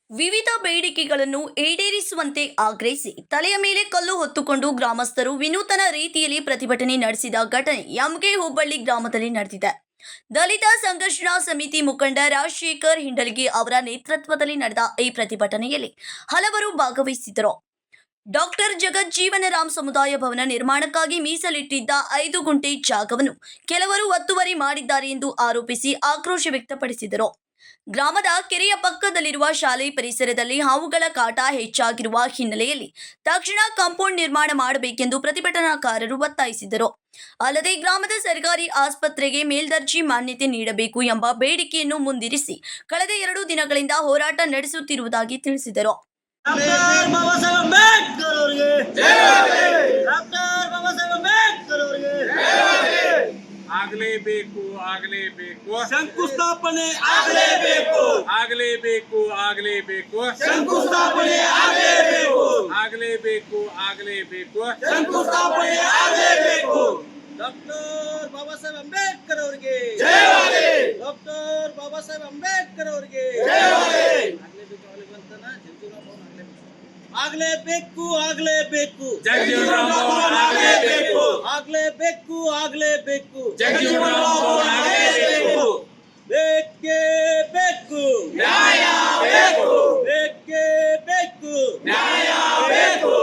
ವಿವಿಧ ಬೇಡಿಕೆಗಳನ್ನು ಈಡೇರಿಸುವಂತೆ ಆಗ್ರಹಿಸಿ ತಲೆಯ ಮೇಲೆ ಕಲ್ಲು ಹೊತ್ತುಕೊಂಡು ಗ್ರಾಮಸ್ಥರು ವಿನೂತನ ರೀತಿಯಲ್ಲಿ ಪ್ರತಿಭಟನೆ ನಡೆಸಿದ ಘಟನೆ ಯಮಕೆ ಹುಬ್ಬಳ್ಳಿ ಗ್ರಾಮದಲ್ಲಿ ನಡೆದಿದೆ. ದಲಿತ ಸಂಘರ್ಷಣಾ ಸಮಿತಿ ಮುಖಂಡ ರಾಜಶೇಖರ್ ಹಿಂಡಲ್ಗಿ ಅವರ ನೇತೃತ್ವದಲ್ಲಿ ನಡೆದ ಈ ಪ್ರತಿಭಟನೆಯಲ್ಲಿ ಹಲವರು ಭಾಗವಹಿಸಿದ್ದರು. ಡಾಕ್ಟರ್ ಜಗಜ್ಜೀವನರಾಮ್ ಸಮುದಾಯ ಭವನ ನಿರ್ಮಾಣಕ್ಕಾಗಿ ಮೀಸಲಿಟ್ಟಿದ್ದ 5 ಗುಂಟೆ ಜಾಗವನ್ನು ಕೆಲವರು ಒತ್ತುವರಿ ಮಾಡಿದ್ದಾರೆ ಎಂದು ಆರೋಪಿಸಿ ಆಕ್ರೋಶ ವ್ಯಕ್ತಪಡಿಸಿದರು. ಗ್ರಾಮದ ಕೆರೆಯ ಪಕ್ಕದಲ್ಲಿರುವ ಶಾಲೆ ಪರಿಸರದಲ್ಲಿ ಹಾವುಗಳ ಕಾಟ ಹೆಚ್ಚಾಗಿರುವ ಹಿನ್ನೆಲೆಯಲ್ಲಿ ತಕ್ಷಣ ಕಾಂಪೌಂಡ್ ನಿರ್ಮಾಣ ಮಾಡಬೇಕೆಂದು ಪ್ರತಿಭಟನಾಕಾರರು ಒತ್ತಾಯಿಸಿದರು. ಅಲ್ಲದೆ ಗ್ರಾಮದ ಸರ್ಕಾರಿ ಆಸ್ಪತ್ರೆಗೆ ಮೇಲ್ದರ್ಜೆ ಮಾನ್ಯತೆ ನೀಡಬೇಕು ಎಂಬ ಬೇಡಿಕೆಯನ್ನು ಮುಂದಿರಿಸಿ ಕಳೆದ 2 ದಿನಗಳಿಂದ ಹೋರಾಟ ನಡೆಸುತ್ತಿರುವುದಾಗಿ ತಿಳಿಸಿದರು. ಆಗಲೇಬೇಕು ಶಂಕುಸ್ಥಾಪನೆ ಆಗಲೇಬೇಕು ಶಂಕುಸ್ಥಾಪನೆ ಆಗಲೇಬೇಕು ಶಂಕುಸ್ಥಾಪನೆ ಆಗಲೇಬೇಕು. ಡಾಕ್ಟರ್ ಬಾಬಾ ಸಾಹೇಬ್ ಅಂಬೇಡ್ಕರ್ ಅವರಿಗೆ ಜಯವಾಗಲಿ. ಡಾಕ್ಟರ್ ಬಾಬಾ ಸಾಹೇಬ್ ಅಂಬೇಡ್ಕರ್ ಅವರಿಗೆ ಜಯವಾಗಲಿ. ಆಗಲೇಬೇಕು ಜಗಜೀವನರಾಮ್ ಆಗಲೇಬೇಕು ಬೇಕೇ ಬೇಕು ನ್ಯಾಯ ಬೇಕೇ ಬೇಕು ನ್ಯಾಯ ಬೇಕು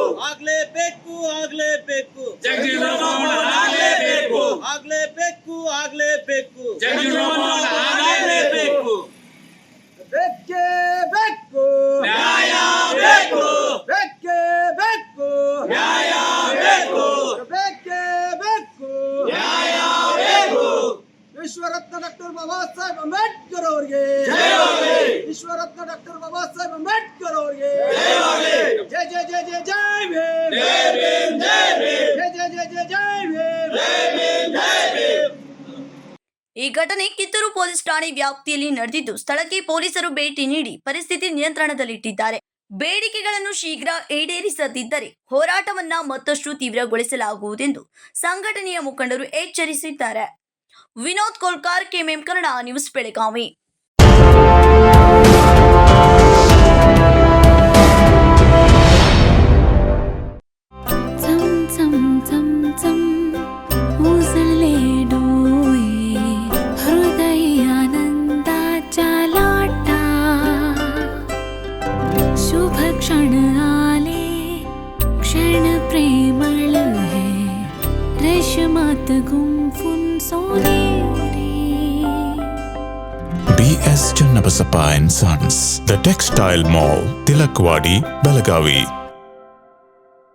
ಆಗಲೇಬೇಕು ಜಗಜೀವನರಾಮ್ ಆಗಲೇಬೇಕು ಜಗಜೀವನರಾಮ್ ಆಗಲೇಬೇಕು ಬೇಕೇ ಬೇಕು ನ್ಯಾಯ ಬೇಕೇ ಬೇಕು ನ್ಯಾಯ ಬೇಕೇ ಬೇಕು ನ್ಯಾಯ ವಿಶ್ವರತ್ನ ಡಾಕ್ಟರ್ ಬಾಬಾ ಸಾಹೇಬ್ ಅಂಬೇಡ್ಕರ್ ಅವರಿಗೆ ವಿಶ್ವರತ್ನ ಡಾಕ್ಟರ್ ಬಾಬಾ ಸಾಹೇಬ್ ಅಂಬೇಡ್ಕರ್ ಅವರಿಗೆ ಜಯ ಜಯ ಜಯ ಜಯ ಜಯ ಭೀಮ್ ಜಯ ಜಯ ಜಯ ಜಯ ಜಯ ಭೀಮ್. ಈ ಘಟನೆ ಕಿತ್ತೂರು ಪೊಲೀಸ್ ಠಾಣೆ ವ್ಯಾಪ್ತಿಯಲ್ಲಿ ನಡೆದಿದ್ದು, ಸ್ಥಳಕ್ಕೆ ಪೊಲೀಸರು ಭೇಟಿ ನೀಡಿ ಪರಿಸ್ಥಿತಿ ನಿಯಂತ್ರಣದಲ್ಲಿಟ್ಟಿದ್ದಾರೆ. ಬೇಡಿಕೆಗಳನ್ನು ಶೀಘ್ರ ಈಡೇರಿಸದಿದ್ದರೆ ಹೋರಾಟವನ್ನ ಮತ್ತಷ್ಟು ತೀವ್ರಗೊಳಿಸಲಾಗುವುದೆಂದು ಸಂಘಟನೆಯ ಮುಖಂಡರು ಎಚ್ಚರಿಸಿದ್ದಾರೆ. Vinod Kolkar, KMM Kannada news, Belagavi. शुभ क्षण आले क्षण प्रेमळ है रेशमात गुंफून सोनेरी. BS Channabasappa and Sons, The Textile Mall, Tilakvadi, Belagavi.